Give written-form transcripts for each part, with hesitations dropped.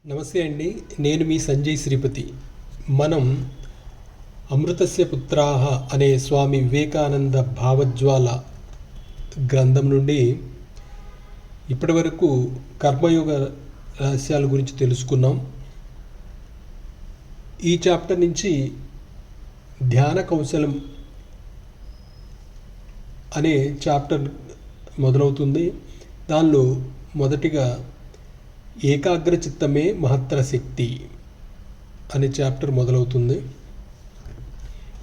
నమస్తే అండి. నేను మీ సంజయ్ శ్రీపతి. మనం అమృతస్య పుత్రాహ అనే స్వామి వివేకానంద భావజ్వాల గ్రంథం నుండి ఇప్పటి వరకు కర్మయోగ రహస్యాల గురించి తెలుసుకున్నాం. ఈ చాప్టర్ నుంచి ధ్యాన కౌశలం అనే చాప్టర్ మొదలవుతుంది. దానిలో మొదటిగా ఏకాగ్ర చిత్తమే మహత్తర శక్తి అనే చాప్టర్ మొదలవుతుంది.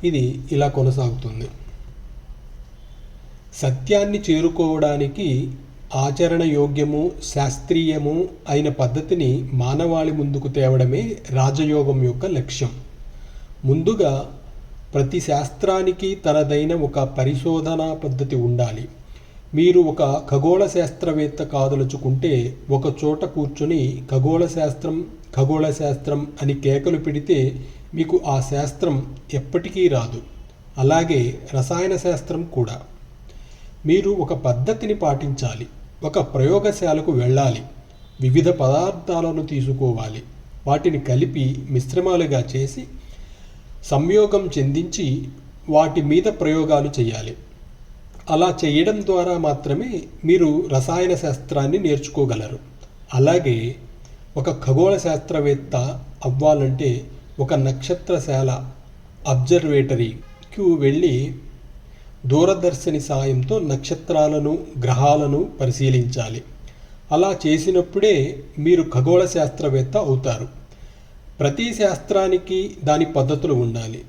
ఇది ఇలా కొనసాగుతుంది. సత్యాన్ని చేరుకోవడానికి ఆచరణ యోగ్యము శాస్త్రీయము అయిన పద్ధతిని మానవాళి ముందుకు తేవడమే రాజయోగం యొక్క లక్ష్యం. ముందుగా ప్రతి శాస్త్రానికి తనదైన ఒక పరిశోధనా పద్ధతి ఉండాలి. మీరు ఒక ఖగోళ శాస్త్రవేత్త కాదలుచుకుంటే ఒక చోట కూర్చొని ఖగోళ శాస్త్రం అని కేకలు పెడితే మీకు ఆ శాస్త్రం ఎప్పటికీ రాదు. అలాగే రసాయన శాస్త్రం కూడా. మీరు ఒక పద్ధతిని పాటించాలి. ఒక ప్రయోగశాలకు వెళ్ళాలి. వివిధ పదార్థాలను తీసుకోవాలి. వాటిని కలిపి మిశ్రమాలుగా చేసి సంయోగం చెందించి వాటి మీద ప్రయోగాలు చేయాలి. అలా చేయడం ద్వారా మాత్రమే మీరు రసాయన శాస్త్రాన్ని నేర్చుకోగలరు. అలాగే ఒక ఖగోళ శాస్త్రవేత్త అవ్వాలంటే ఒక నక్షత్రశాల అబ్జర్వేటరీకి వెళ్ళి దూరదర్శిని సాయంతో నక్షత్రాలను గ్రహాలను పరిశీలించాలి. అలా చేసినప్పుడే మీరు ఖగోళ శాస్త్రవేత్త అవుతారు. ప్రతి శాస్త్రానికి దాని పద్ధతులు ఉండాలి.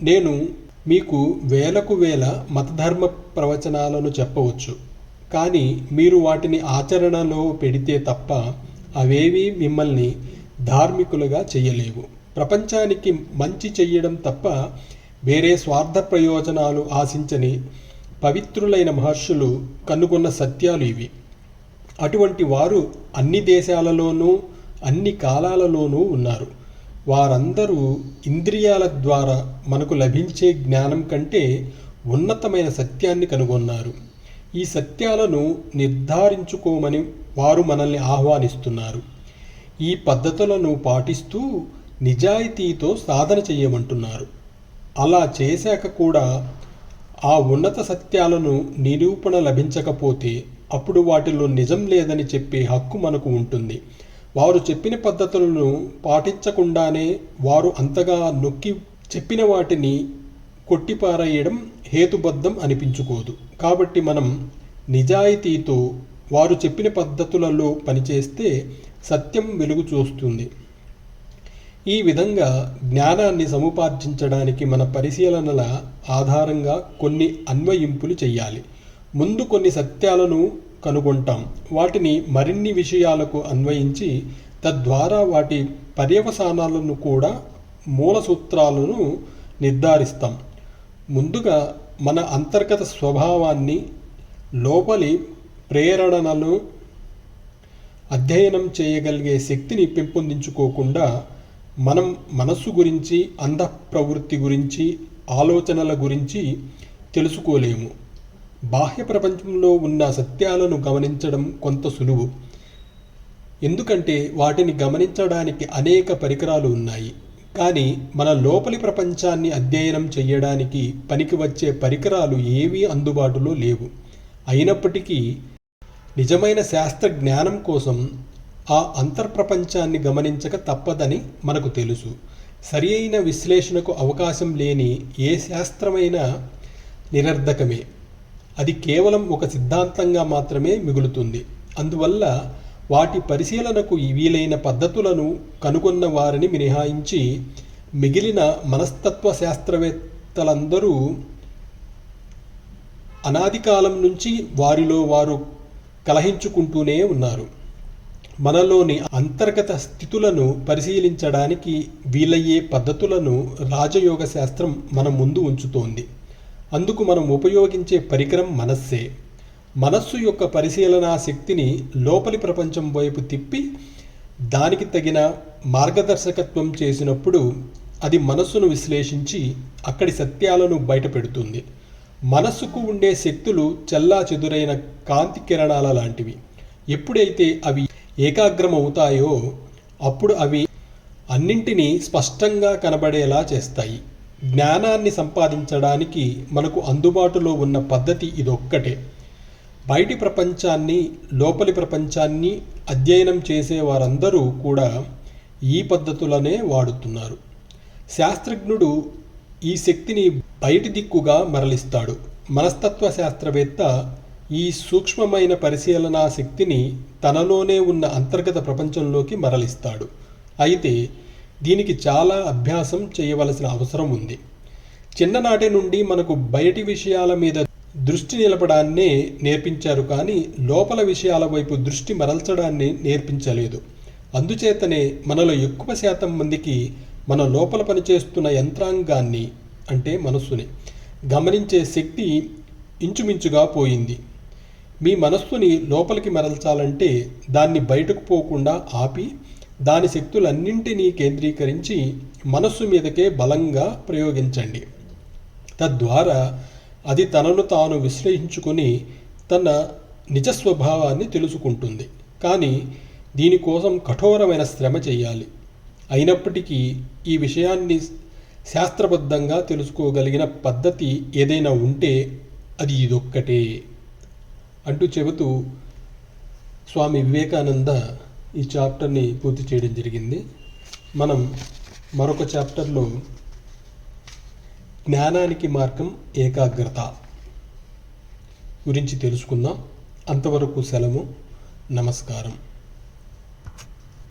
నేను మీకు వేలకు వేల మతధర్మ ప్రవచనాలను చెప్పవచ్చు, కానీ మీరు వాటిని ఆచరణలో పెడితే తప్ప అవేవీ మిమ్మల్ని ధార్మికులుగా చేయలేవు. ప్రపంచానికి మంచి చెయ్యడం తప్ప వేరే స్వార్థ ప్రయోజనాలు ఆశించని పవిత్రులైన మహర్షులు కనుగొన్న సత్యాలు ఇవి. అటువంటి వారు అన్ని దేశాలలోనూ అన్ని కాలాలలోనూ ఉన్నారు. వారందరూ ఇంద్రియాల ద్వారా మనకు లభించే జ్ఞానం కంటే ఉన్నతమైన సత్యాన్ని కనుగొన్నారు. ఈ సత్యాలను నిర్ధారించుకోమని వారు మనల్ని ఆహ్వానిస్తున్నారు. ఈ పద్ధతులను పాటిస్తూ నిజాయితీతో సాధన చేయమంటున్నారు. అలా చేశాక కూడా ఆ ఉన్నత సత్యాలను నిరూపణ లభించకపోతే అప్పుడు వాటిలో నిజం లేదని చెప్పే హక్కు మనకు ఉంటుంది. వారు చెప్పిన పద్ధతులను పాటించకుండానే వారు అంతగా నొక్కి చెప్పిన వాటిని కొట్టిపారేయడం హేతుబద్ధం అనిపించుకోదు. కాబట్టి మనం నిజాయితీతో వారు చెప్పిన పద్ధతులలో పనిచేస్తే సత్యం వెలుగు చూస్తుంది. ఈ విధంగా జ్ఞానాన్ని సముపార్జించడానికి మన పరిశీలనల ఆధారంగా కొన్ని అన్వయింపులు చేయాలి. ముందు కొన్ని సత్యాలను కనుగొంటాం. వాటిని మరిన్ని విషయాలకు అన్వయించి తద్వారా వాటి పర్యవసానాలను కూడా మూల సూత్రాలను నిర్ధారిస్తాం. ముందుగా మన అంతర్గత స్వభావాన్ని, లోపలి ప్రేరణలను అధ్యయనం చేయగలిగే శక్తిని పెంపొందించుకోకుండా మనం మనస్సు గురించి, అంతఃప్రవృత్తి గురించి, ఆలోచనల గురించి తెలుసుకోలేము. బాహ్య ప్రపంచంలో ఉన్న సత్యాలను గమనించడం కొంత సులువు, ఎందుకంటే వాటిని గమనించడానికి అనేక పరికరాలు ఉన్నాయి. కానీ మన లోపలి ప్రపంచాన్ని అధ్యయనం చేయడానికి పనికి వచ్చే పరికరాలు ఏవీ అందుబాటులో లేవు. అయినప్పటికీ నిజమైన శాస్త్ర జ్ఞానం కోసం ఆ అంతర్ప్రపంచాన్ని గమనించక తప్పదని మనకు తెలుసు. సరి అయిన విశ్లేషణకు అవకాశం లేని ఏ శాస్త్రమైనా నిరర్ధకమే. అది కేవలం ఒక సిద్ధాంతంగా మాత్రమే మిగులుతుంది. అందువల్ల వాటి పరిశీలనకు వీలైన పద్ధతులను కనుగొన్న వారిని మినహాయించి మిగిలిన మనస్తత్వ శాస్త్రవేత్తలందరూ అనాది కాలం నుంచి వారిలో వారు కలహించుకుంటూనే ఉన్నారు. మనలోని అంతర్గత స్థితులను పరిశీలించడానికి వీలయ్యే పద్ధతులను రాజయోగ శాస్త్రం మన ముందు ఉంచుతోంది. అందుకు మనం ఉపయోగించే పరికరం మనస్సే. మనస్సు యొక్క పరిశీలనా శక్తిని లోపలి ప్రపంచం వైపు తిప్పి దానికి తగిన మార్గదర్శకత్వం చేసినప్పుడు అది మనస్సును విశ్లేషించి అక్కడి సత్యాలను బయటపెడుతుంది. మనస్సుకు ఉండే శక్తులు చెల్లాచెదురైన కాంతి కిరణాల లాంటివి. ఎప్పుడైతే అవి ఏకాగ్రమవుతాయో అప్పుడు అవి అన్నింటినీ స్పష్టంగా కనబడేలా చేస్తాయి. జ్ఞానాన్ని సంపాదించడానికి మనకు అందుబాటులో ఉన్న పద్ధతి ఇదొక్కటే. బయటి ప్రపంచాన్ని, లోపలి ప్రపంచాన్ని అధ్యయనం చేసే వారందరూ కూడా ఈ పద్ధతులనే వాడుతున్నారు. శాస్త్రజ్ఞుడు ఈ శక్తిని బయటి దిక్కుగా మరలిస్తాడు. మనస్తత్వ శాస్త్రవేత్త ఈ సూక్ష్మమైన పరిశీలనా శక్తిని తనలోనే ఉన్న అంతర్గత ప్రపంచంలోకి మరలిస్తాడు. అయితే దీనికి చాలా అభ్యాసం చేయవలసిన అవసరం ఉంది. చిన్ననాటి నుండి మనకు బయటి విషయాల మీద దృష్టి నిలపడాన్నే నేర్పించారు, కానీ లోపల విషయాల వైపు దృష్టి మరల్చడాన్ని నేర్పించలేదు. అందుచేతనే మనలో ఎక్కువ శాతం మందికి మన లోపల పనిచేస్తున్న యంత్రాంగాన్ని, అంటే మనస్సుని గమనించే శక్తి ఇంచుమించుగా పోయింది. మీ మనస్సుని లోపలికి మరల్చాలంటే దాన్ని బయటకు పోకుండా ఆపి దాని శక్తులన్నింటినీ కేంద్రీకరించి మనస్సు మీదకే బలంగా ప్రయోగించండి. తద్వారా అది తనను తాను విశ్లేషించుకొని తన నిజ స్వభావాన్ని తెలుసుకుంటుంది. కానీ దీనికోసం కఠోరమైన శ్రమ చేయాలి. అయినప్పటికీ ఈ విషయాన్ని శాస్త్రబద్ధంగా తెలుసుకోగలిగిన పద్ధతి ఏదైనా ఉంటే అది ఇదొక్కటే అంటూ చెబుతూ స్వామి వివేకానంద ఈ చాప్టర్ని పూర్తి చేయడం జరిగింది. మనం మరొక చాప్టర్లో జ్ఞానానికి మార్గం ఏకాగ్రత గురించి తెలుసుకుందాం. అంతవరకు సెలవు. నమస్కారం.